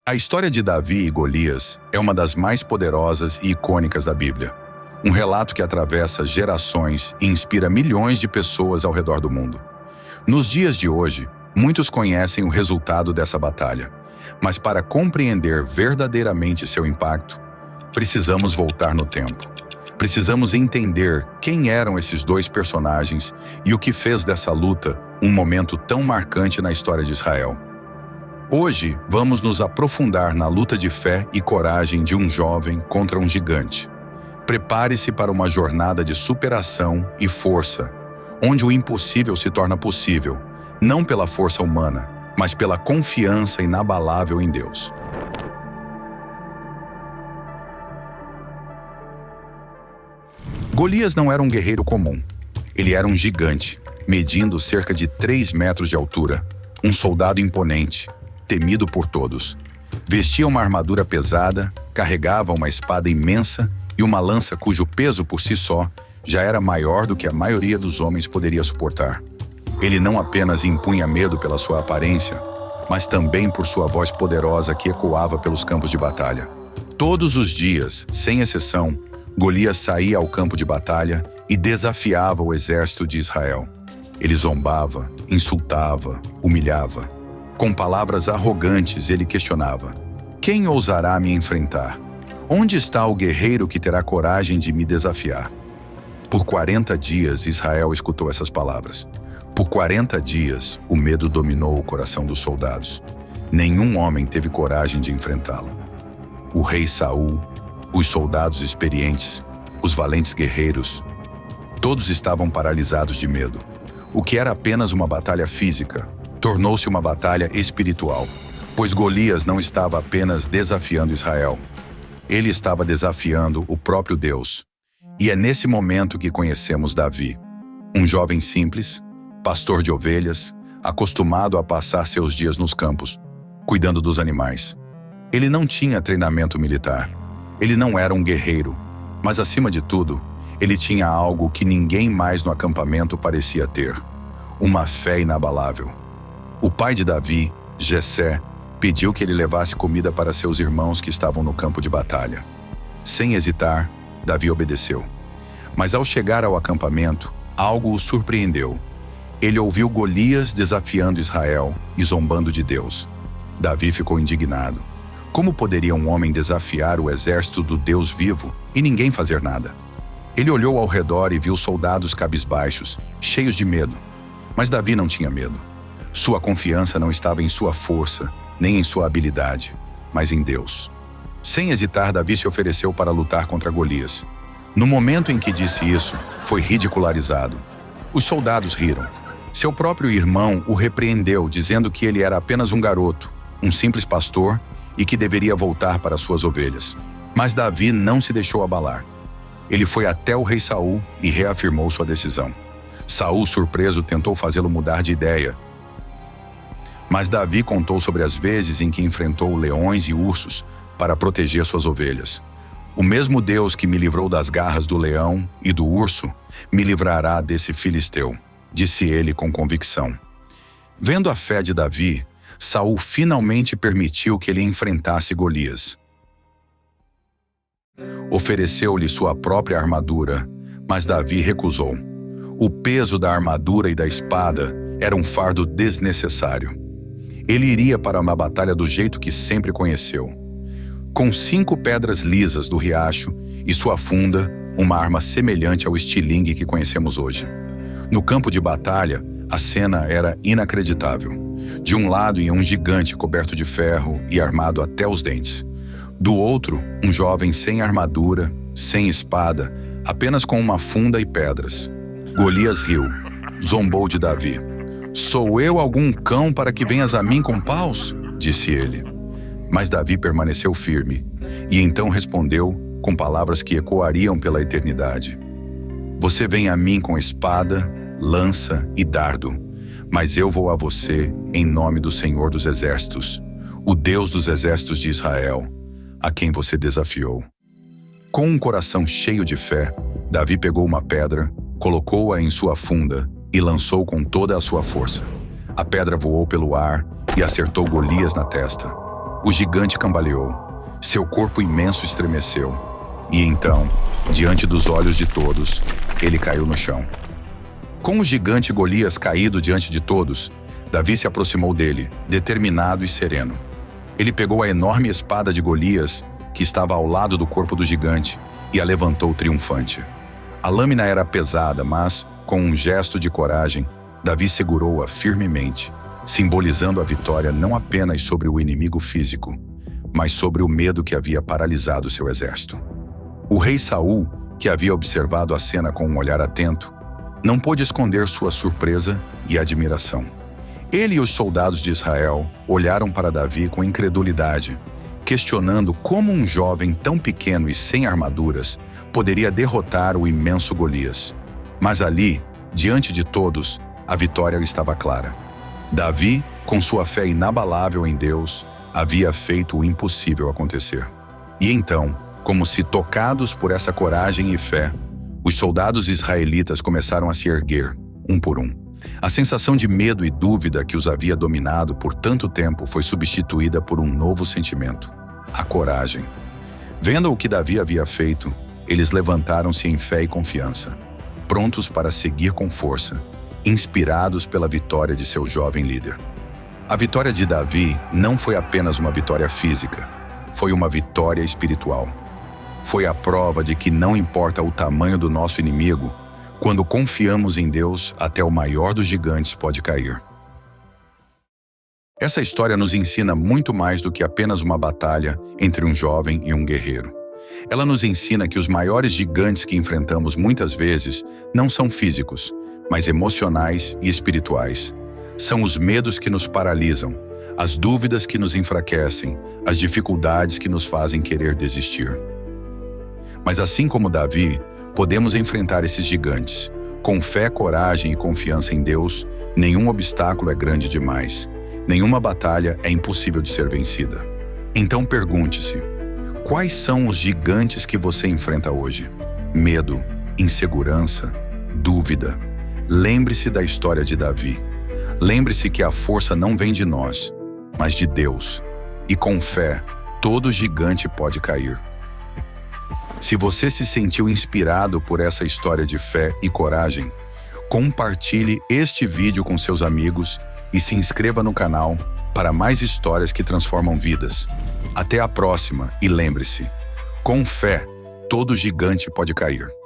A história de Davi e Golias é uma das mais poderosas e icônicas da Bíblia. Um relato que atravessa gerações e inspira milhões de pessoas ao redor do mundo. Nos dias de hoje, muitos conhecem o resultado dessa batalha, mas para compreender verdadeiramente seu impacto, precisamos voltar no tempo. Precisamos entender quem eram esses dois personagens e o que fez dessa luta um momento tão marcante na história de Israel. Hoje, vamos nos aprofundar na luta de fé e coragem de um jovem contra um gigante. Prepare-se para uma jornada de superação e força, onde o impossível se torna possível, não pela força humana, mas pela confiança inabalável em Deus. Golias não era um guerreiro comum. Ele era um gigante, medindo cerca de 3 metros de altura, um soldado imponente, temido por todos. Vestia uma armadura pesada, carregava uma espada imensa e uma lança cujo peso por si só já era maior do que a maioria dos homens poderia suportar. Ele não apenas impunha medo pela sua aparência, mas também por sua voz poderosa que ecoava pelos campos de batalha. Todos os dias, sem exceção, Golias saía ao campo de batalha e desafiava o exército de Israel. Ele zombava, insultava, humilhava. Com palavras arrogantes, ele questionava: quem ousará me enfrentar? Onde está o guerreiro que terá coragem de me desafiar? Por 40 dias, Israel escutou essas palavras. Por 40 dias, o medo dominou o coração dos soldados. Nenhum homem teve coragem de enfrentá-lo. O rei Saul, os soldados experientes, os valentes guerreiros, todos estavam paralisados de medo. O que era apenas uma batalha física, tornou-se uma batalha espiritual, pois Golias não estava apenas desafiando Israel. Ele estava desafiando o próprio Deus. E é nesse momento que conhecemos Davi, um jovem simples, pastor de ovelhas, acostumado a passar seus dias nos campos, cuidando dos animais. Ele não tinha treinamento militar. Ele não era um guerreiro, mas acima de tudo, ele tinha algo que ninguém mais no acampamento parecia ter: uma fé inabalável. O pai de Davi, Jessé, pediu que ele levasse comida para seus irmãos que estavam no campo de batalha. Sem hesitar, Davi obedeceu. Mas ao chegar ao acampamento, algo o surpreendeu. Ele ouviu Golias desafiando Israel e zombando de Deus. Davi ficou indignado. Como poderia um homem desafiar o exército do Deus vivo e ninguém fazer nada? Ele olhou ao redor e viu soldados cabisbaixos, cheios de medo. Mas Davi não tinha medo. Sua confiança não estava em sua força, nem em sua habilidade, mas em Deus. Sem hesitar, Davi se ofereceu para lutar contra Golias. No momento em que disse isso, foi ridicularizado. Os soldados riram. Seu próprio irmão o repreendeu, dizendo que ele era apenas um garoto, um simples pastor, e que deveria voltar para suas ovelhas. Mas Davi não se deixou abalar. Ele foi até o rei Saul e reafirmou sua decisão. Saul, surpreso, tentou fazê-lo mudar de ideia. Mas Davi contou sobre as vezes em que enfrentou leões e ursos para proteger suas ovelhas. O mesmo Deus que me livrou das garras do leão e do urso, me livrará desse filisteu, disse ele com convicção. Vendo a fé de Davi, Saul finalmente permitiu que ele enfrentasse Golias. Ofereceu-lhe sua própria armadura, mas Davi recusou. O peso da armadura e da espada era um fardo desnecessário. Ele iria para uma batalha do jeito que sempre conheceu. Com 5 pedras lisas do riacho e sua funda, uma arma semelhante ao estilingue que conhecemos hoje. No campo de batalha, a cena era inacreditável. De um lado ia um gigante coberto de ferro e armado até os dentes. Do outro, um jovem sem armadura, sem espada, apenas com uma funda e pedras. Golias riu, zombou de Davi. "Sou eu algum cão para que venhas a mim com paus?" disse ele. Mas Davi permaneceu firme, e então respondeu com palavras que ecoariam pela eternidade. "Você vem a mim com espada, lança e dardo, mas eu vou a você em nome do Senhor dos Exércitos, o Deus dos exércitos de Israel, a quem você desafiou." Com um coração cheio de fé, Davi pegou uma pedra, colocou-a em sua funda e lançou com toda a sua força. A pedra voou pelo ar e acertou Golias na testa. O gigante cambaleou. Seu corpo imenso estremeceu. E então, diante dos olhos de todos, ele caiu no chão. Com o gigante Golias caído diante de todos, Davi se aproximou dele, determinado e sereno. Ele pegou a enorme espada de Golias, que estava ao lado do corpo do gigante, e a levantou triunfante. A lâmina era pesada, mas, com um gesto de coragem, Davi segurou-a firmemente, simbolizando a vitória não apenas sobre o inimigo físico, mas sobre o medo que havia paralisado seu exército. O rei Saul, que havia observado a cena com um olhar atento, não pôde esconder sua surpresa e admiração. Ele e os soldados de Israel olharam para Davi com incredulidade, questionando como um jovem tão pequeno e sem armaduras poderia derrotar o imenso Golias. Mas ali, diante de todos, a vitória estava clara. Davi, com sua fé inabalável em Deus, havia feito o impossível acontecer. E então, como se tocados por essa coragem e fé, os soldados israelitas começaram a se erguer, um por um. A sensação de medo e dúvida que os havia dominado por tanto tempo foi substituída por um novo sentimento: a coragem. Vendo o que Davi havia feito, eles levantaram-se em fé e confiança, prontos para seguir com força, inspirados pela vitória de seu jovem líder. A vitória de Davi não foi apenas uma vitória física, foi uma vitória espiritual. Foi a prova de que não importa o tamanho do nosso inimigo, quando confiamos em Deus, até o maior dos gigantes pode cair. Essa história nos ensina muito mais do que apenas uma batalha entre um jovem e um guerreiro. Ela nos ensina que os maiores gigantes que enfrentamos muitas vezes não são físicos, mas emocionais e espirituais. São os medos que nos paralisam, as dúvidas que nos enfraquecem, as dificuldades que nos fazem querer desistir. Mas assim como Davi, podemos enfrentar esses gigantes. Com fé, coragem e confiança em Deus, nenhum obstáculo é grande demais. Nenhuma batalha é impossível de ser vencida. Então pergunte-se: quais são os gigantes que você enfrenta hoje? Medo, insegurança, dúvida. Lembre-se da história de Davi. Lembre-se que a força não vem de nós, mas de Deus. E com fé, todo gigante pode cair. Se você se sentiu inspirado por essa história de fé e coragem, compartilhe este vídeo com seus amigos e se inscreva no canal para mais histórias que transformam vidas. Até a próxima e lembre-se, com fé, todo gigante pode cair.